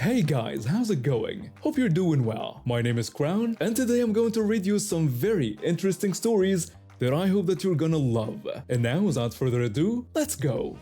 Hey guys, how's it going? Hope you're doing well. My name is Crown, and today I'm going to read you some very interesting stories that I hope that you're gonna love. And now, without further ado, let's go!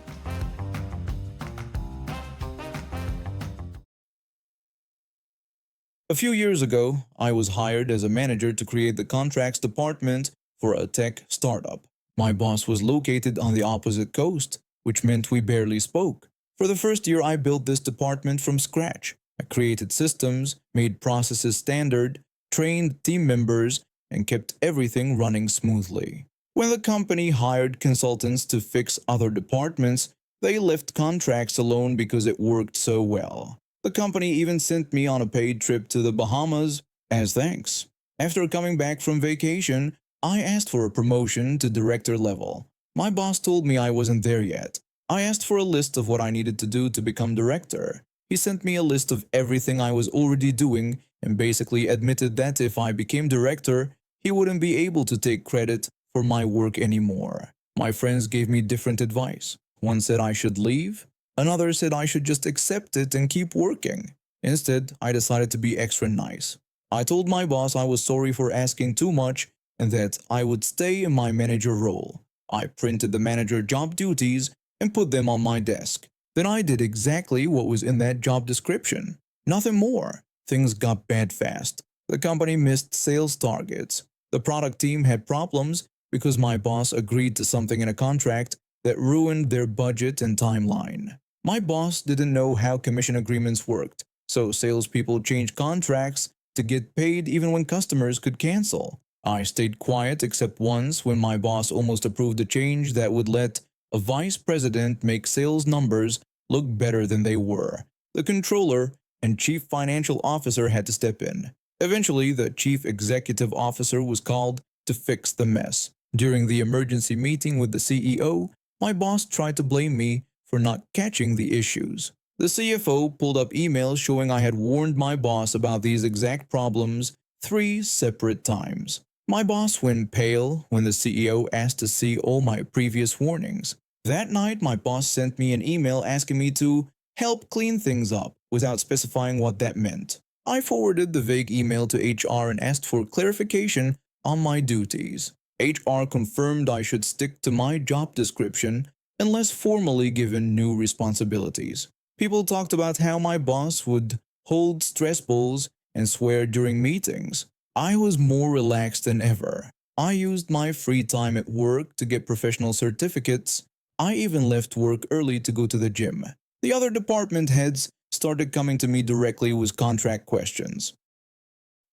A few years ago, I was hired as a manager to create the contracts department for a tech startup. My boss was located on the opposite coast, which meant we barely spoke. For the first year, I built this department from scratch. I created systems, made processes standard, trained team members, and kept everything running smoothly. When the company hired consultants to fix other departments, they left contracts alone because it worked so well. The company even sent me on a paid trip to the Bahamas as thanks. After coming back from vacation, I asked for a promotion to director level. My boss told me I wasn't there yet. I asked for a list of what I needed to do to become director. He sent me a list of everything I was already doing and basically admitted that if I became director, he wouldn't be able to take credit for my work anymore. My friends gave me different advice. One said I should leave. Another said I should just accept it and keep working. Instead, I decided to be extra nice. I told my boss I was sorry for asking too much and that I would stay in my manager role. I printed the manager job duties and put them on my desk. Then I did exactly what was in that job description. Nothing more. Things got bad fast. The company missed sales targets. The product team had problems because my boss agreed to something in a contract that ruined their budget and timeline. My boss didn't know how commission agreements worked, so salespeople changed contracts to get paid even when customers could cancel. I stayed quiet except once when my boss almost approved a change that would let a vice president make sales numbers look better than they were. The controller and chief financial officer had to step in. Eventually, the chief executive officer was called to fix the mess. During the emergency meeting with the CEO, my boss tried to blame me for not catching the issues. The CFO pulled up emails showing I had warned my boss about these exact problems 3 separate times. My boss went pale when the CEO asked to see all my previous warnings. That night, my boss sent me an email asking me to help clean things up without specifying what that meant. I forwarded the vague email to HR and asked for clarification on my duties. HR confirmed I should stick to my job description unless formally given new responsibilities. People talked about how my boss would hold stress balls and swear during meetings. I was more relaxed than ever. I used my free time at work to get professional certificates. I even left work early to go to the gym. The other department heads started coming to me directly with contract questions.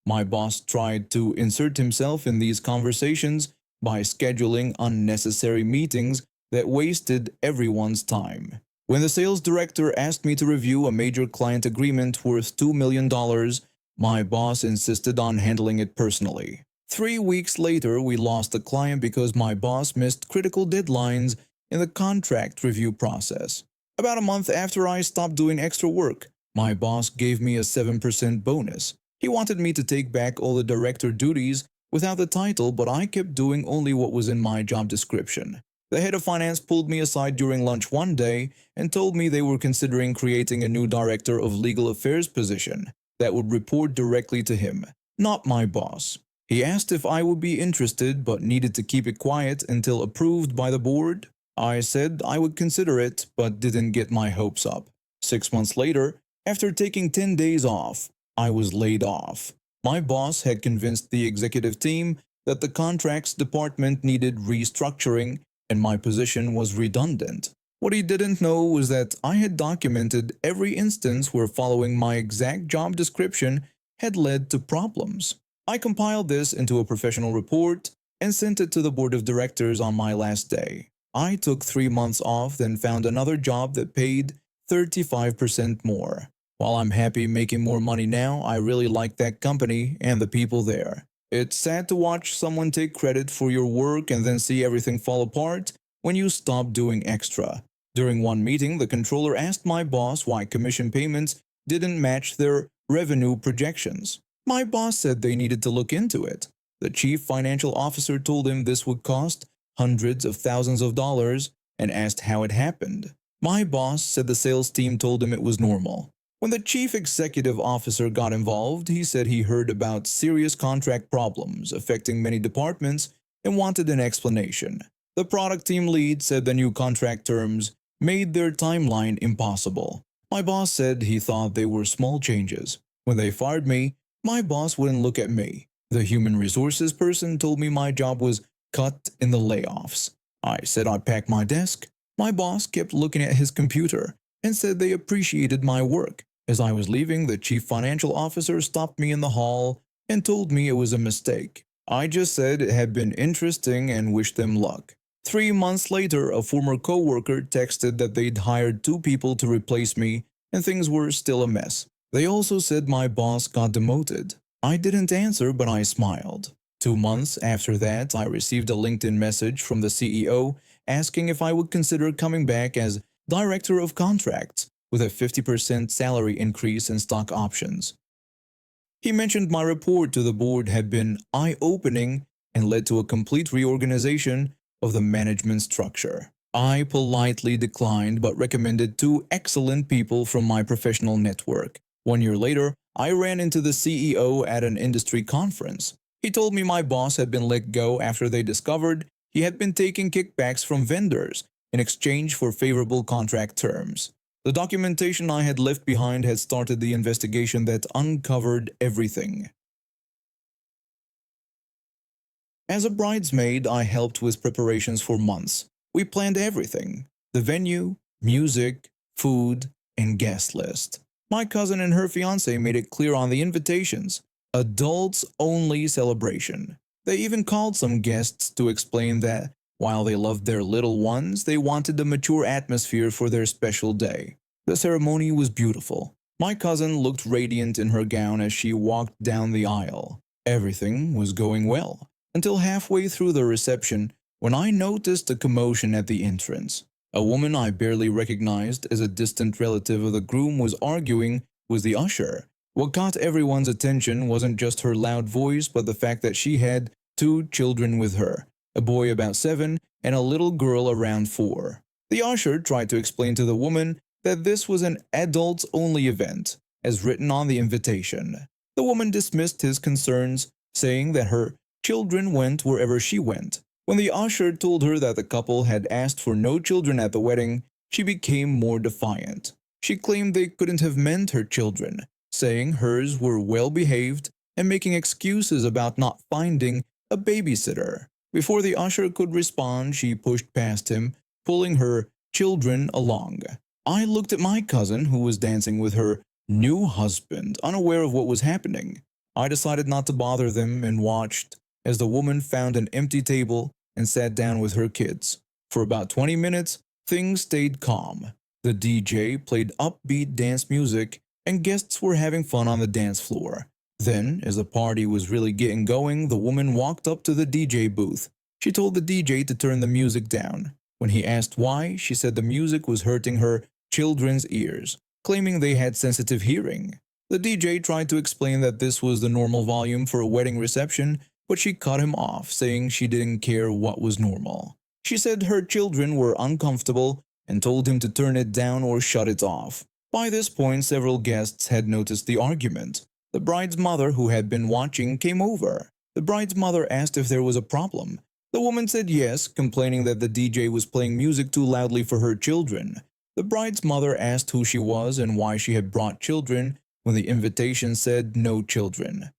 My boss tried to insert himself in these conversations by scheduling unnecessary meetings that wasted everyone's time. When the sales director asked me to review a major client agreement worth $2 million, my boss insisted on handling it personally. 3 weeks later, we lost the client because my boss missed critical deadlines in the contract review process. About a month after I stopped doing extra work, my boss gave me a 7% bonus. He wanted me to take back all the director duties without the title, but I kept doing only what was in my job description. The head of finance pulled me aside during lunch one day and told me they were considering creating a new director of legal affairs position that would report directly to him, not my boss. He asked if I would be interested but needed to keep it quiet until approved by the board. I said I would consider it but didn't get my hopes up. 6 months later, after taking 10 days off, I was laid off. My boss had convinced the executive team that the contracts department needed restructuring and my position was redundant. What he didn't know was that I had documented every instance where following my exact job description had led to problems. I compiled this into a professional report and sent it to the board of directors on my last day. I took 3 months off, then found another job that paid 35% more. While I'm happy making more money now, I really like that company and the people there. It's sad to watch someone take credit for your work and then see everything fall apart when you stop doing extra. During one meeting, the controller asked my boss why commission payments didn't match their revenue projections. My boss said they needed to look into it. The chief financial officer told him this would cost hundreds of thousands of dollars and asked how it happened. My boss said the sales team told him it was normal. When the chief executive officer got involved, he said he heard about serious contract problems affecting many departments and wanted an explanation. The product team lead said the new contract terms made their timeline impossible. My boss said he thought they were small changes. When they fired me, my boss wouldn't look at me. The human resources person told me my job was cut in the layoffs. I said I'd pack my desk. My boss kept looking at his computer and said they appreciated my work. As I was leaving, the chief financial officer stopped me in the hall and told me it was a mistake. I just said it had been interesting and wished them luck. 3 months later, a former coworker texted that they'd hired 2 people to replace me and things were still a mess. They also said my boss got demoted. I didn't answer, but I smiled. 2 months after that, I received a LinkedIn message from the CEO asking if I would consider coming back as Director of Contracts with a 50% salary increase and stock options. He mentioned my report to the board had been eye-opening and led to a complete reorganization of the management structure. I politely declined but recommended 2 excellent people from my professional network. 1 year later, I ran into the CEO at an industry conference. He told me my boss had been let go after they discovered he had been taking kickbacks from vendors in exchange for favorable contract terms. The documentation I had left behind had started the investigation that uncovered everything. As a bridesmaid, I helped with preparations for months. We planned everything: the venue, music, food, and guest list. My cousin and her fiancé made it clear on the invitations: adults-only celebration. They even called some guests to explain that while they loved their little ones, they wanted a mature atmosphere for their special day. The ceremony was beautiful. My cousin looked radiant in her gown as she walked down the aisle. Everything was going well, until halfway through the reception when I noticed a commotion at the entrance. A woman I barely recognized as a distant relative of the groom was arguing with the usher. What caught everyone's attention wasn't just her loud voice, but the fact that she had 2 children with her, a boy about 7 and a little girl around 4. The usher tried to explain to the woman that this was an adults-only event, as written on the invitation. The woman dismissed his concerns, saying that her children went wherever she went. When the usher told her that the couple had asked for no children at the wedding, she became more defiant. She claimed they couldn't have meant her children, saying hers were well-behaved and making excuses about not finding a babysitter. Before the usher could respond, she pushed past him, pulling her children along. I looked at my cousin, who was dancing with her new husband, unaware of what was happening. I decided not to bother them and watched as the woman found an empty table and sat down with her kids. For about 20 minutes, things stayed calm. The DJ played upbeat dance music and guests were having fun on the dance floor. Then, as the party was really getting going, the woman walked up to the DJ booth. She told the DJ to turn the music down. When he asked why, she said the music was hurting her children's ears, claiming they had sensitive hearing. The DJ tried to explain that this was the normal volume for a wedding reception, but she cut him off, saying she didn't care what was normal. She said her children were uncomfortable and told him to turn it down or shut it off. By this point, several guests had noticed the argument. The bride's mother, who had been watching, came over. The bride's mother asked if there was a problem. The woman said yes, complaining that the DJ was playing music too loudly for her children. The bride's mother asked who she was and why she had brought children when the invitation said no children.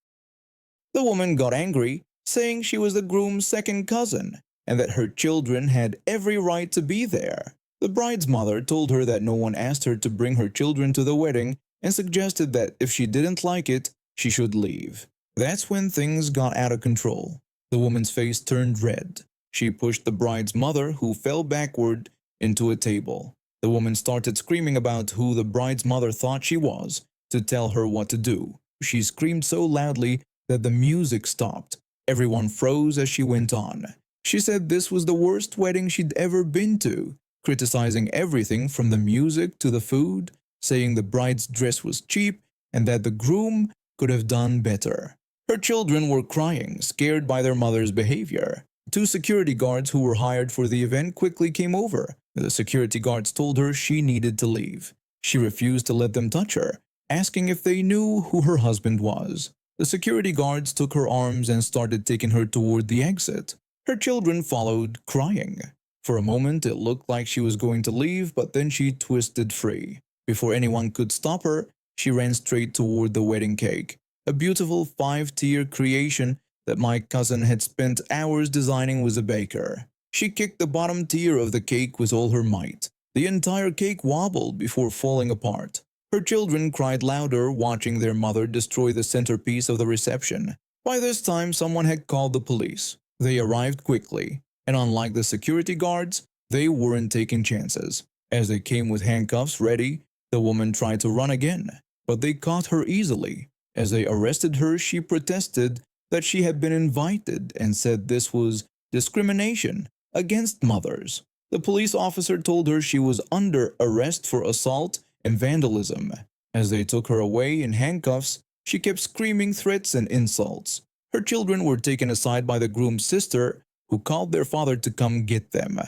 The woman got angry, saying she was the groom's second cousin and that her children had every right to be there. The bride's mother told her that no one asked her to bring her children to the wedding and suggested that if she didn't like it, she should leave. That's when things got out of control. The woman's face turned red. She pushed the bride's mother, who fell backward, into a table. The woman started screaming about who the bride's mother thought she was to tell her what to do. She screamed so loudly that the music stopped. Everyone froze as she went on. She said this was the worst wedding she'd ever been to, criticizing everything from the music to the food, saying the bride's dress was cheap and that the groom could have done better. Her children were crying, scared by their mother's behavior. 2 security guards who were hired for the event quickly came over. The security guards told her she needed to leave. She refused to let them touch her, asking if they knew who her husband was. The security guards took her arms and started taking her toward the exit. Her children followed, crying. For a moment, it looked like she was going to leave, but then she twisted free. Before anyone could stop her, she ran straight toward the wedding cake, a beautiful 5-tier creation that my cousin had spent hours designing with a baker. She kicked the bottom tier of the cake with all her might. The entire cake wobbled before falling apart. Her children cried louder, watching their mother destroy the centerpiece of the reception. By this time, someone had called the police. They arrived quickly, and unlike the security guards, they weren't taking chances. As they came with handcuffs ready, the woman tried to run again, but they caught her easily. As they arrested her, she protested that she had been invited and said this was discrimination against mothers. The police officer told her she was under arrest for assault and vandalism. As they took her away in handcuffs, she kept screaming threats and insults. Her children were taken aside by the groom's sister, who called their father to come get them.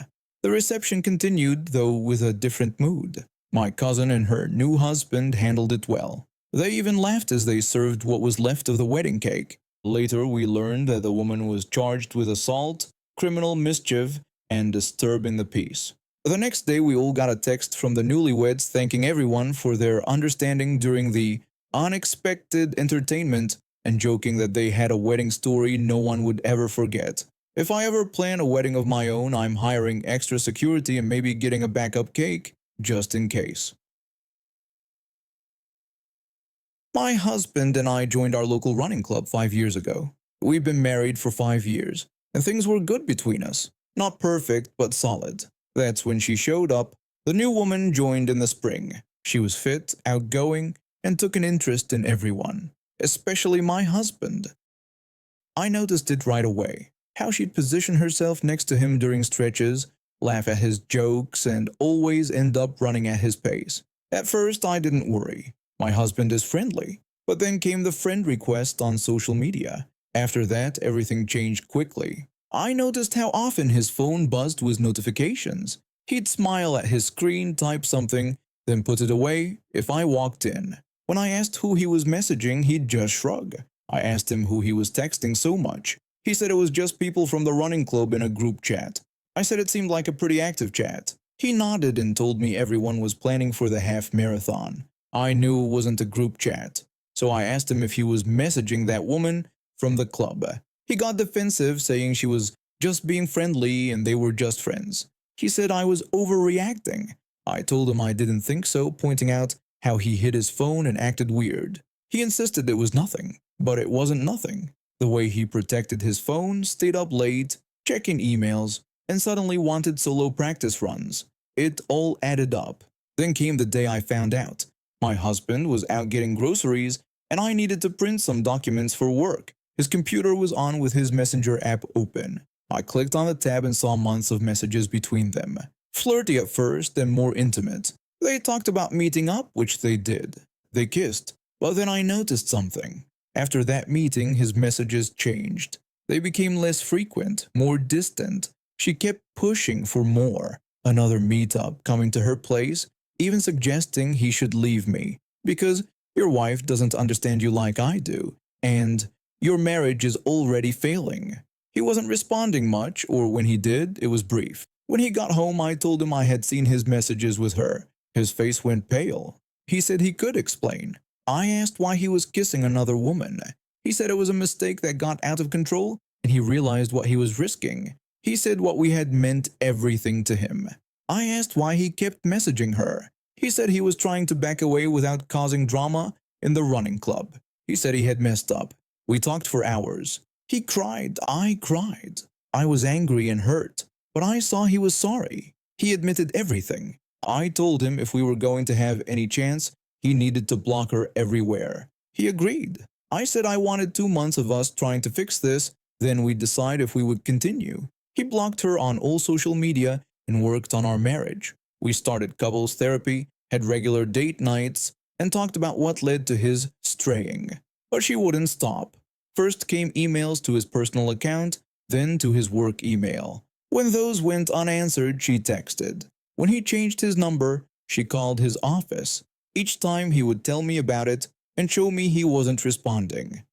The reception continued, though with a different mood. My cousin and her new husband handled it well. They even laughed as they served what was left of the wedding cake. Later, we learned that the woman was charged with assault, criminal mischief, and disturbing the peace. The next day, we all got a text from the newlyweds thanking everyone for their understanding during the unexpected entertainment and joking that they had a wedding story no one would ever forget. If I ever plan a wedding of my own, I'm hiring extra security and maybe getting a backup cake just in case. My husband and I joined our local running club 5 years ago. We've been married for 5 years, and things were good between us. Not perfect, but solid. That's when she showed up. The new woman joined in the spring. She was fit, outgoing, and took an interest in everyone, especially my husband. I noticed it right away, how she'd position herself next to him during stretches, laugh at his jokes, and always end up running at his pace. At first, I didn't worry. My husband is friendly. But then came the friend request on social media. After that, everything changed quickly. I noticed how often his phone buzzed with notifications. He'd smile at his screen, type something, then put it away if I walked in. When I asked who he was messaging, he'd just shrug. I asked him who he was texting so much. He said it was just people from the running club in a group chat. I said it seemed like a pretty active chat. He nodded and told me everyone was planning for the half marathon. I knew it wasn't a group chat, so I asked him if he was messaging that woman from the club. He got defensive, saying she was just being friendly and they were just friends. He said I was overreacting. I told him I didn't think so, pointing out how he hid his phone and acted weird. He insisted it was nothing, but it wasn't nothing. The way he protected his phone, stayed up late, checking emails, and suddenly wanted solo practice runs. It all added up. Then came the day I found out. My husband was out getting groceries, and I needed to print some documents for work. His computer was on with his Messenger app open. I clicked on the tab and saw months of messages between them. Flirty at first, then more intimate. They talked about meeting up, which they did. They kissed, but then I noticed something. After that meeting, his messages changed. They became less frequent, more distant. She kept pushing for more. Another meetup, coming to her place, even suggesting he should leave me, because your wife doesn't understand you like I do, and your marriage is already failing. He wasn't responding much, or when he did, it was brief. When he got home, I told him I had seen his messages with her. His face went pale. He said he could explain. I asked why he was kissing another woman. He said it was a mistake that got out of control, and he realized what he was risking. He said what we had meant everything to him. I asked why he kept messaging her. He said he was trying to back away without causing drama in the running club. He said he had messed up. We talked for hours. He cried. I cried. I was angry and hurt, but I saw he was sorry. He admitted everything. I told him if we were going to have any chance, he needed to block her everywhere. He agreed. I said I wanted 2 months of us trying to fix this, then we'd decide if we would continue. He blocked her on all social media and worked on our marriage. We started couples therapy, had regular date nights, and talked about what led to his straying. But she wouldn't stop. First came emails to his personal account, then to his work email. When those went unanswered, she texted. When he changed his number, she called his office. Each time he would tell me about it and show me he wasn't responding.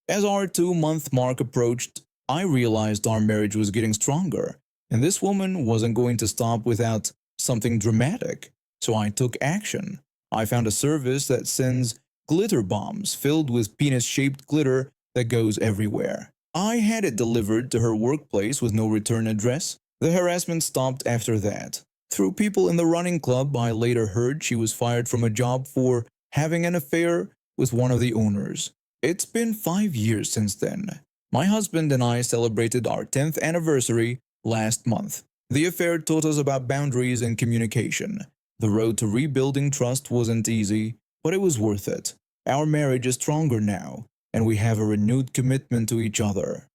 As our 2-month mark approached, I realized our marriage was getting stronger, and this woman wasn't going to stop without something dramatic. So I took action. I found a service that sends glitter bombs filled with penis-shaped glitter that goes everywhere. I had it delivered to her workplace with no return address. The harassment stopped after that. Through people in the running club, I later heard she was fired from a job for having an affair with one of the owners. It's been 5 years since then. My husband and I celebrated our 10th anniversary last month. The affair taught us about boundaries and communication. The road to rebuilding trust wasn't easy, but it was worth it. Our marriage is stronger now, and we have a renewed commitment to each other.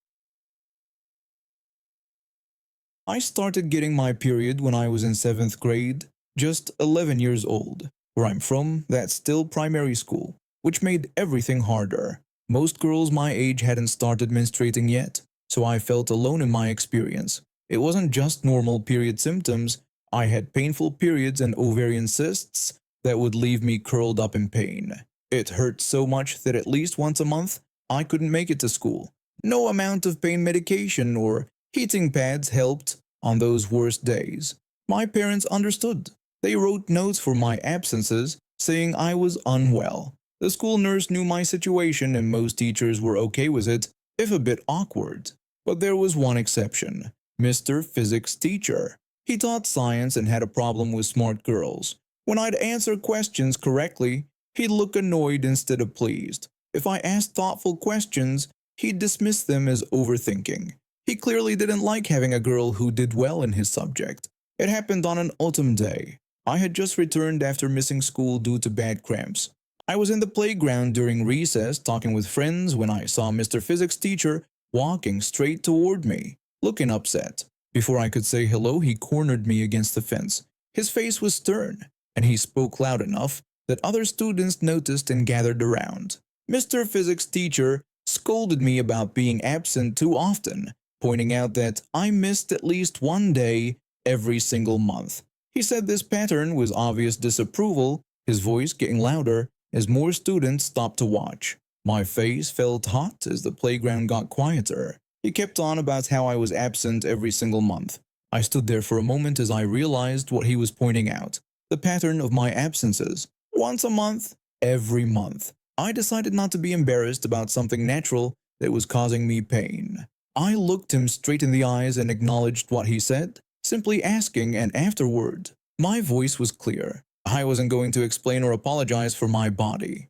I started getting my period when I was in 7th grade, just 11 years old. Where I'm from, that's still primary school, which made everything harder. Most girls my age hadn't started menstruating yet, so I felt alone in my experience. It wasn't just normal period symptoms. I had painful periods and ovarian cysts that would leave me curled up in pain. It hurt so much that at least once a month, I couldn't make it to school. No amount of pain medication or heating pads helped on those worst days. My parents understood. They wrote notes for my absences saying I was unwell. The school nurse knew my situation and most teachers were okay with it, if a bit awkward. But there was one exception. Mr. Physics teacher. He taught science and had a problem with smart girls. When I'd answer questions correctly, he'd look annoyed instead of pleased. If I asked thoughtful questions, he'd dismiss them as overthinking. He clearly didn't like having a girl who did well in his subject. It happened on an autumn day. I had just returned after missing school due to bad cramps. I was in the playground during recess talking with friends when I saw Mr. Physics teacher walking straight toward me, looking upset. Before I could say hello, he cornered me against the fence. His face was stern, and he spoke loud enough that other students noticed and gathered around. Mr. Physics teacher scolded me about being absent too often, pointing out that I missed at least one day every single month. He said this pattern was obvious disapproval, his voice getting louder as more students stopped to watch. My face felt hot as the playground got quieter. He kept on about how I was absent every single month. I stood there for a moment as I realized what he was pointing out, the pattern of my absences. Once a month, every month. I decided not to be embarrassed about something natural that was causing me pain. I looked him straight in the eyes and acknowledged what he said, simply asking, and afterward, my voice was clear. I wasn't going to explain or apologize for my body.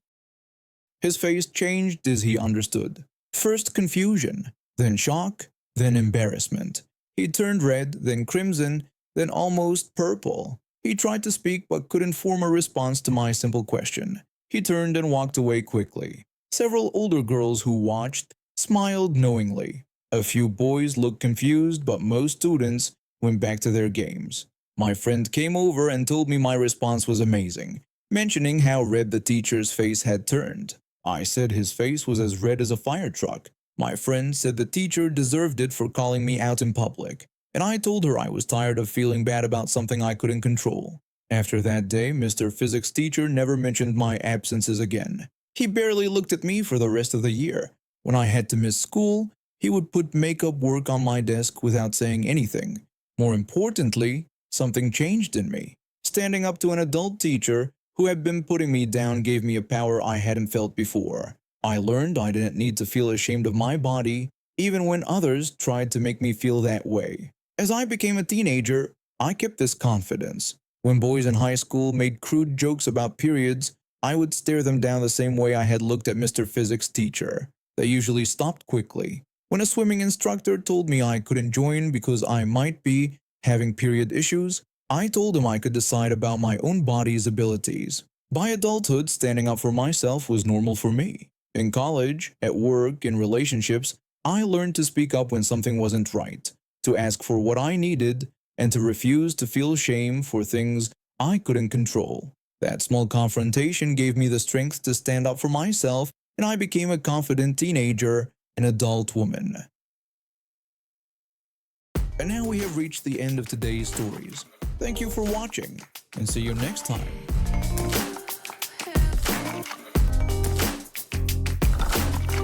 His face changed as he understood. First confusion, then shock, then embarrassment. He turned red, then crimson, then almost purple. He tried to speak but couldn't form a response to my simple question. He turned and walked away quickly. Several older girls who watched smiled knowingly. A few boys looked confused, but most students went back to their games. My friend came over and told me my response was amazing, mentioning how red the teacher's face had turned. I said his face was as red as a fire truck. My friend said the teacher deserved it for calling me out in public, and I told her I was tired of feeling bad about something I couldn't control. After that day, Mr. Physics teacher never mentioned my absences again. He barely looked at me for the rest of the year. When I had to miss school, he would put makeup work on my desk without saying anything. More importantly, something changed in me. Standing up to an adult teacher who had been putting me down gave me a power I hadn't felt before. I learned I didn't need to feel ashamed of my body, even when others tried to make me feel that way. As I became a teenager, I kept this confidence. When boys in high school made crude jokes about periods, I would stare them down the same way I had looked at Mr. Physics teacher. They usually stopped quickly. When a swimming instructor told me I couldn't join because I might be having period issues, I told him I could decide about my own body's abilities. By adulthood, standing up for myself was normal for me. In college, at work, in relationships, I learned to speak up when something wasn't right, to ask for what I needed, and to refuse to feel shame for things I couldn't control. That small confrontation gave me the strength to stand up for myself, and I became a confident teenager, an adult woman. And now we have reached the end of today's stories. Thank you for watching, and see you next time.